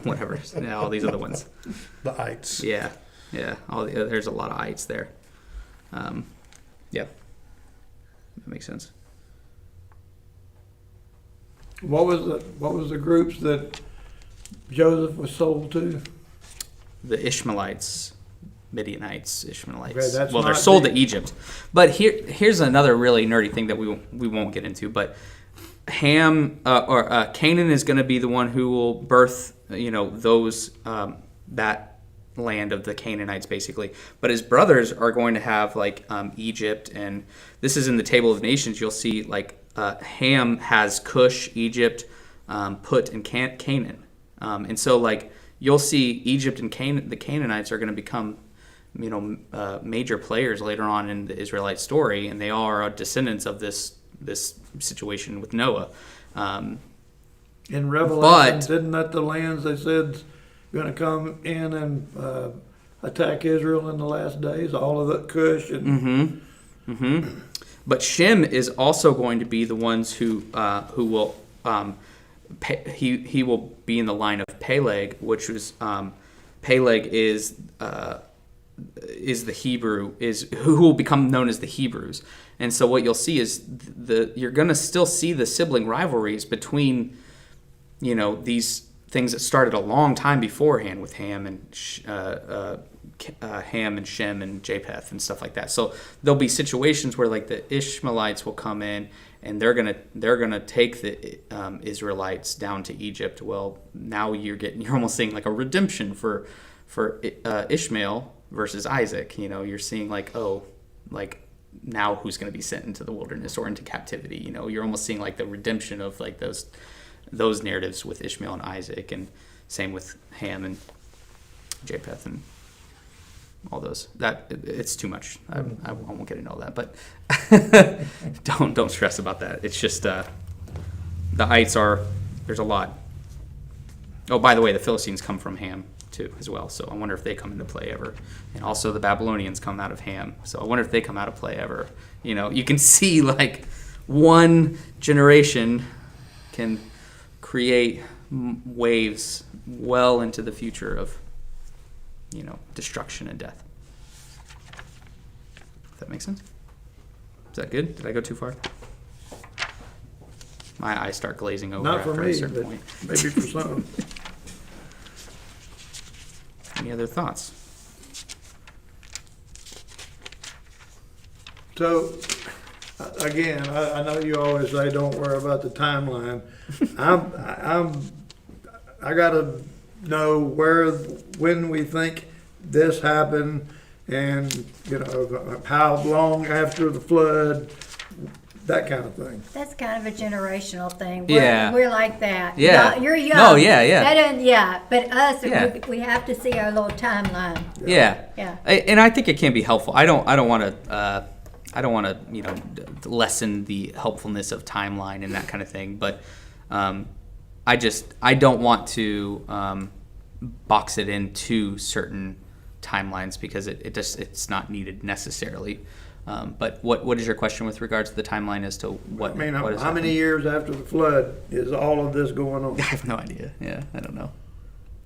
whatever, all these other ones. The ites. Yeah. There's a lot of ites there. Yeah, that makes sense. What was the groups that Joseph was sold to? the Ishmaelites, Midianites, Ishmaelites. Okay, that's Well, they're not sold the- to Egypt. But here's another really nerdy thing that we won't get into. But Ham or Canaan is going to be the one who will birth, those that land of the Canaanites, basically. But his brothers are going to have like Egypt, and this is in the Table of Nations. You'll see like Ham has Cush, Egypt, Put, and Canaan, and so like you'll see Egypt and the Canaanites are going to become major players later on in the Israelite story, and they are descendants of this situation with Noah. In Revelation, But- isn't that the lands they said going to come in and attack Israel in the last days? All of the Cush and But Shem is also going to be the ones who will he will be in the line of Peleg, which was Peleg is the Hebrew who will become known as the Hebrews. And so what you'll see is you're going to still see the sibling rivalries between these things that started a long time beforehand with Ham and Shem and Japheth and stuff like that. So there'll be situations where like the Ishmaelites will come in and they're gonna take the Israelites down to Egypt. Well, now you're almost seeing like a redemption for Ishmael versus Isaac. You're seeing like now who's going to be sent into the wilderness or into captivity. You're almost seeing like the redemption of like those narratives with Ishmael and Isaac, and same with Ham and Japheth and all those. That it's too much. I won't get into all that, but don't stress about that. It's just the ites there's a lot. Oh, by the way, the Philistines come from Ham too as well, so I wonder if they come into play ever. And also the Babylonians come out of Ham, so I wonder if they come out of play ever. You can see like one generation can create waves well into the future of destruction and death. If that makes sense? Is that good? Did I go too far? My eyes start glazing over not after for a me, certain but point. maybe for some. Any other thoughts? So, again, I know you always say don't worry about the timeline. I gotta know when we think this happened, and how long after the flood, that kind of thing. That's kind of a generational thing. Yeah. We're like that. Yeah. You're young. No, yeah. That doesn't, yeah. But us, Yeah. we have to see our little timeline. Yeah. Yeah. And I think it can be helpful. I don't want to lessen the helpfulness of timeline and that kind of thing, but I don't want to box it into certain timelines because it's not needed necessarily. But what is your question with regards to the timeline as to what? I mean, what is how many years after the flood is all of this going on? I have no idea. Yeah, I don't know.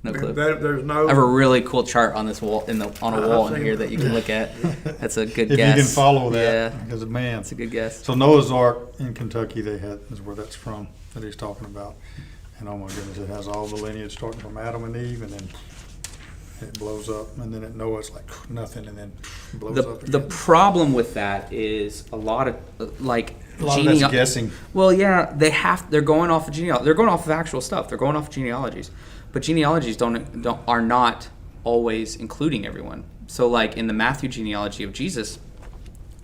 No I mean, clue. there's no. I have a really cool chart on this wall on a wall I've in seen here it. that you can look at. That's a good If guess. you can follow that, Yeah, because man, that's a good guess. so Noah's Ark in Kentucky, is where that's from that he's talking about, and oh my goodness, it has all the lineage starting from Adam and Eve, and then it blows up, and then at Noah it's like nothing, and then blows up The again. problem with that is a lot of like A lot of that's guessing. Well, yeah, they're going off of genealogy. They're going off of actual stuff. They're going off of genealogies, but genealogies are not always including everyone. So, like in the Matthew genealogy of Jesus,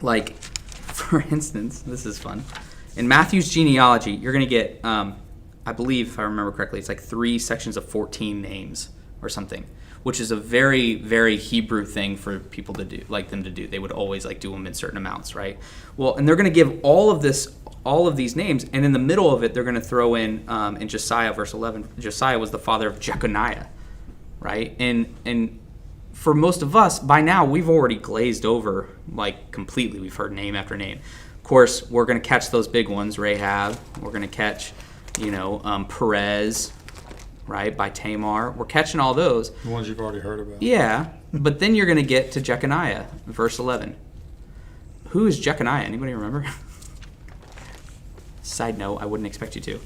like for instance, this is fun. In Matthew's genealogy, you're going to get, I believe, if I remember correctly, it's like 3 sections of 14 names or something, which is a very, very Hebrew thing for people to do, like them to do. They would always like do them in certain amounts, right? Well, and they're going to give all of these names, and in the middle of it, they're going to throw in Josiah, verse 11. Josiah was the father of Jeconiah, right? And for most of us, by now, we've already glazed over like completely. We've heard name after name. Of course, we're going to catch those big ones, Rahab. We're going to catch, Perez, right, by Tamar. We're catching all those. The ones you've already heard about. Yeah, but then you're going to get to Jeconiah, verse 11. Who is Jeconiah? Anybody remember? Side note, I wouldn't expect you to.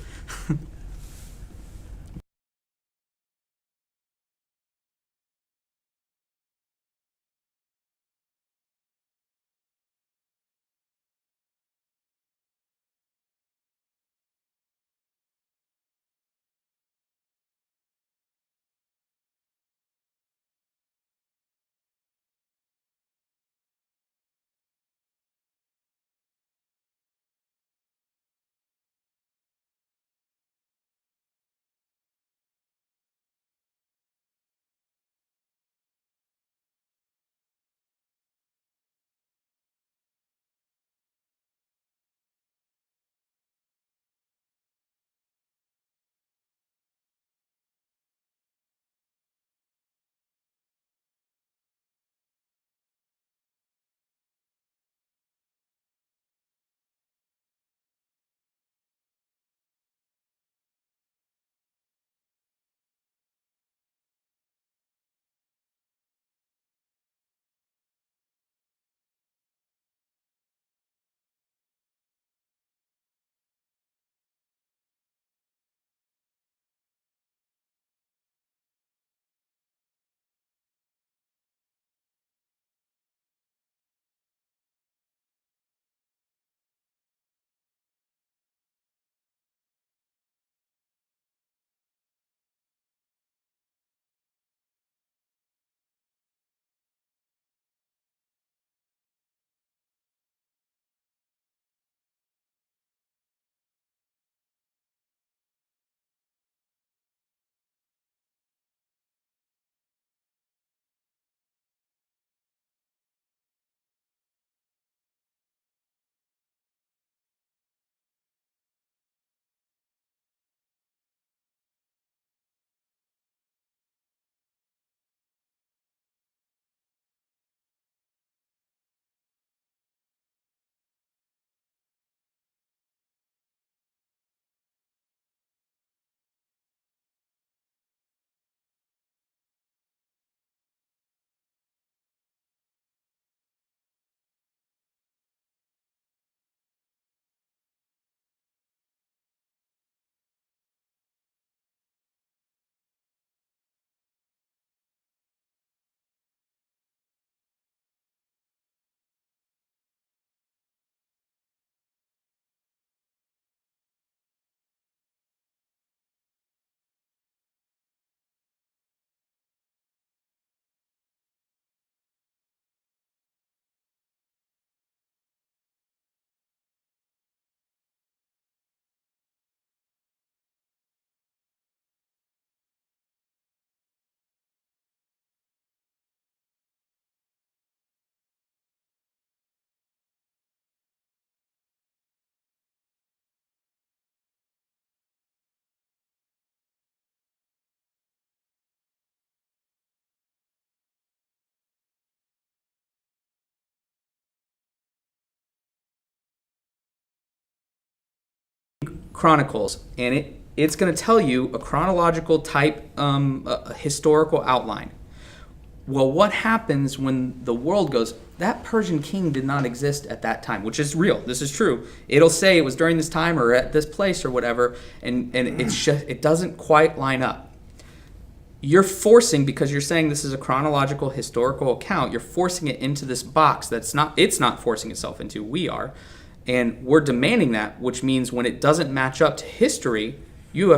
Chronicles, and it's going to tell you a chronological type a historical outline. Well, what happens when the world goes, that Persian king did not exist at that time, which is real. This is true. It'll say it was during this time or at this place or whatever, and it's just, it doesn't quite line up. You're forcing, because you're saying this is a chronological historical account, you're forcing it into this box it's not forcing itself into, we are. And we're demanding that, which means when it doesn't match up to history, you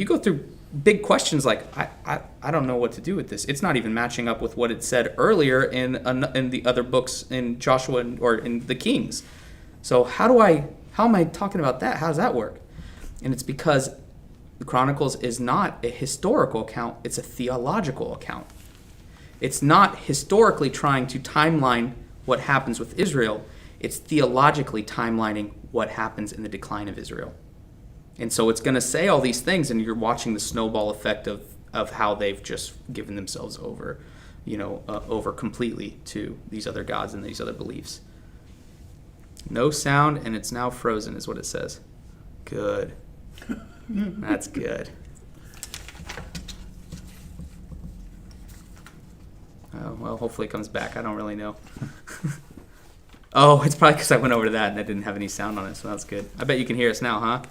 go through big questions like, I don't know what to do with this. It's not even matching up with what it said earlier in the other books in Joshua or in the Kings. So how am I talking about that? How does that work? And it's because the Chronicles is not a historical account, it's a theological account. It's not historically trying to timeline what happens with Israel, it's theologically timelining what happens in the decline of Israel. And so it's going to say all these things, and you're watching the snowball effect of how they've just given themselves over, over completely to these other gods and these other beliefs. No sound, and it's now frozen, is what it says. Good. That's good. Oh, well, hopefully it comes back. I don't really know. Oh, it's probably because I went over to that and I didn't have any sound on it, so that's good. I bet you can hear us now, huh?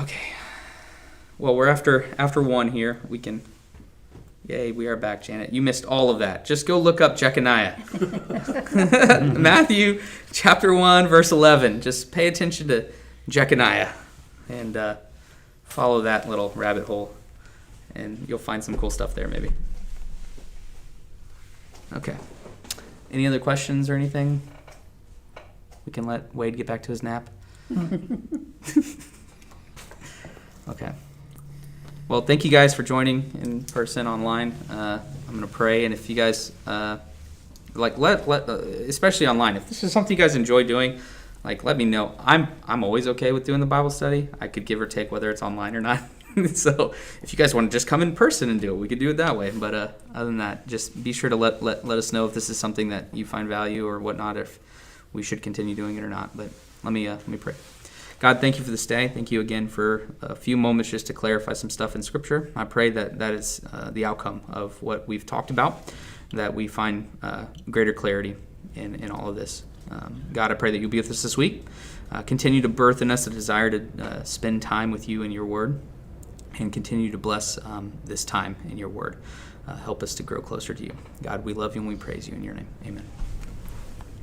Okay. Well, we're after one here. Yay, we are back, Janet. You missed all of that. Just go look up Jeconiah. Matthew chapter 1, verse 11. Just pay attention to Jeconiah and follow that little rabbit hole, and you'll find some cool stuff there maybe. Okay. Any other questions or anything? We can let Wade get back to his nap. Okay. Well, thank you guys for joining in person online. I'm going to pray, and if you guys especially online, if this is something you guys enjoy doing, let me know. I'm always okay with doing the Bible study. I could give or take whether it's online or not. So if you guys want to just come in person and do it, we could do it that way. But other than that, just be sure to let us know if this is something that you find value or whatnot, if we should continue doing it or not. But let me pray. God, thank you for this day. Thank you again for a few moments just to clarify some stuff in Scripture. I pray that is the outcome of what we've talked about, that we find greater clarity in all of this. God, I pray that you'll be with us this week. Continue to birth in us a desire to spend time with you and your word, and continue to bless this time in your word. Help us to grow closer to you. God, we love you and we praise you in your name. Amen.